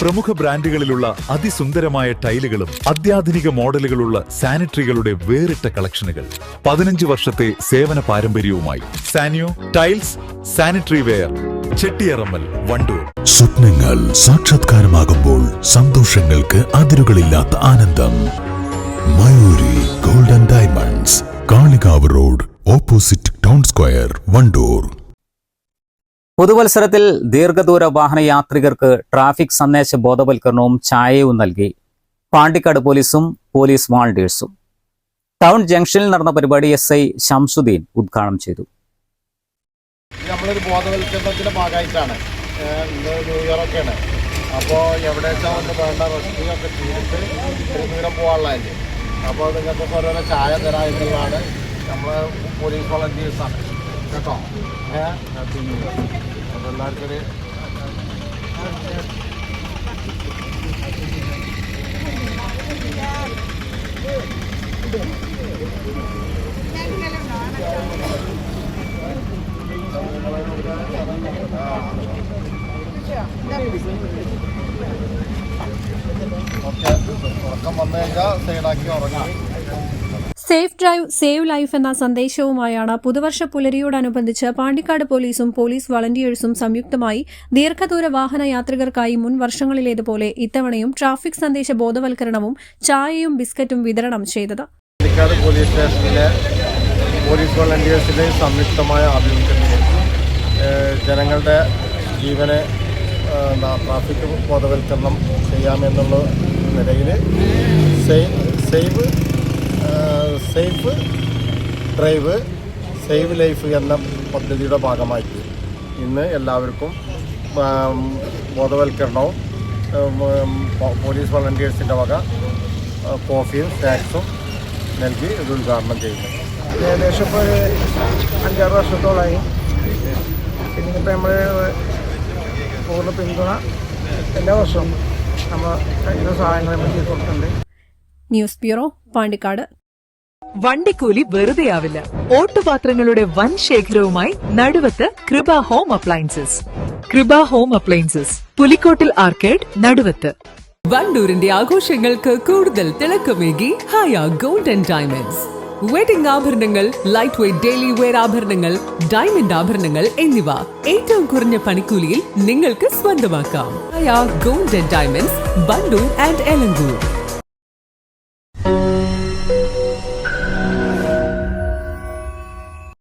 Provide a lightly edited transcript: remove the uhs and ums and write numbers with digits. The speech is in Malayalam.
പ്രമുഖ ബ്രാൻഡുകളിലുള്ള അതിസുന്ദരമായ ടൈലുകളും അത്യാധുനിക മോഡലുകളുള്ള സാനിറ്ററികളുടെ വേറിട്ട കളക്ഷനുകൾ. 15 വർഷത്തെ സേവന പാരമ്പര്യവുമായി Sanio tiles, sanitary ware, Chettiyarammal, Wandoor. സ്വപ്നങ്ങൾ സാക്ഷാത്കാരമാകുമ്പോൾ സന്തോഷങ്ങൾക്ക് അതിരുകളില്ലാത്ത ആനന്ദം. Mayuri golden diamonds, Kalikavu road, opposite town square, Wandoor. പുതുവത്സരത്തിൽ ദീർഘദൂര വാഹനയാത്രികർക്ക് ട്രാഫിക് സന്ദേശ ബോധവൽക്കരണവും ചായയും നൽകി പാണ്ടിക്കാട് പോലീസും പോലീസ് വോളണ്ടിയേഴ്സും. ടൗൺ ജംഗ്ഷനിൽ നടന്ന പരിപാടി SI ശംസുദ്ദീൻ ഉദ്ഘാടനം ചെയ്തു. നമ്മളൊരു ബോധവൽക്കരണത്തിന്റെ ഭാഗമായിട്ടാണ് ന്യൂ ഇയർ ഒക്കെയാണ്. അപ്പോൾ എവിടെ വെച്ചാൽ ഒന്ന് വേണ്ട റെസ്റ്റ് ഒക്കെ ചെയ്തിട്ട് ദൂരം പോകാനുള്ളതല്ലേ. അപ്പോൾ നിങ്ങൾക്ക് ഓരോരോ ചായ തരാം എന്നുള്ളതാണ്. നമ്മൾ പോലീസ് വോളണ്ടിയേഴ്സാണ് കേട്ടോ. അപ്പോൾ എല്ലാവർക്കും ഒരു ഉറക്കം വന്നു കഴിഞ്ഞാൽ സൈഡാക്കി ഉറങ്ങാം. സേഫ് ഡ്രൈവ് സേവ് ലൈഫ് എന്ന സന്ദേശവുമായാണ് പുതുവർഷ പുലരിയോടനുബന്ധിച്ച് പാണ്ടിക്കാട് പോലീസും പോലീസ് വളണ്ടിയേഴ്സും സംയുക്തമായി ദീർഘദൂര വാഹന യാത്രികർക്കായി മുൻ വർഷങ്ങളിലേതുപോലെ ഇത്തവണയും ട്രാഫിക് സന്ദേശ ബോധവൽക്കരണവും ചായയും ബിസ്ക്കറ്റും വിതരണം ചെയ്തത്. പാണ്ടിക്കാട് പോലീസ് സ്റ്റേഷനിലെ പോലീസ് വളണ്ടിയേഴ്സിന്റെ സംയുക്തമായ ആഭിമുഖ്യത്തിൽ ജനങ്ങളുടെ ജീവനെ ട്രാഫിക് ബോധവൽക്കരണം ചെയ്യാമെന്നുള്ള നിലയിൽ സേഫ് ഡ്രൈവ് സേവ് ലൈഫ് എന്ന പദ്ധതിയുടെ ഭാഗമായിട്ട് ഇന്ന് എല്ലാവർക്കും ബോധവൽക്കരണവും പോലീസ് വളണ്ടിയേഴ്സിൻ്റെ വക കോഫിയും സ്നാക്സും നൽകി ഇത് ഉദ്ഘാടനം ചെയ്യുന്നു. ഏകദേശം ഇപ്പോൾ 5-6 വർഷത്തോളമായി. ഇന്നിപ്പോൾ നമ്മൾ പൂർണ്ണ പിന്തുണ എല്ലാ വർഷവും നമ്മൾ കഴിയുന്ന സഹായങ്ങൾ നമ്മൾ ചെയ്ത് കൊടുക്കുന്നുണ്ട്. News bureau, Pandikkad. വണ്ടിക്കൂലി വെറുതെയാവില്ല. ഓട്ടുപാത്രങ്ങളുടെ വൻ ശേഖരവുമായി Naduvath Kripa home appliances. Kripa home appliances, Pulikkottil arcade, Naduvath. വണ്ടൂരിന്റെ ആഘോഷങ്ങൾക്ക് കൂടുതൽ തിളക്കമേകി ഹയ ഗോൾഡൻ ഡയമണ്ട്സ്. വെഡിംഗ് ആഭരണങ്ങൾ, ലൈറ്റ് വെയ്റ്റ് ഡെയിലി വെയർ ആഭരണങ്ങൾ, ഡയമണ്ട് ആഭരണങ്ങൾ എന്നിവ ഏറ്റവും കുറഞ്ഞ പണിക്കൂലിയിൽ നിങ്ങൾക്ക് സ്വന്തമാക്കാം. Haya golden diamonds, Wandoor and Elankur.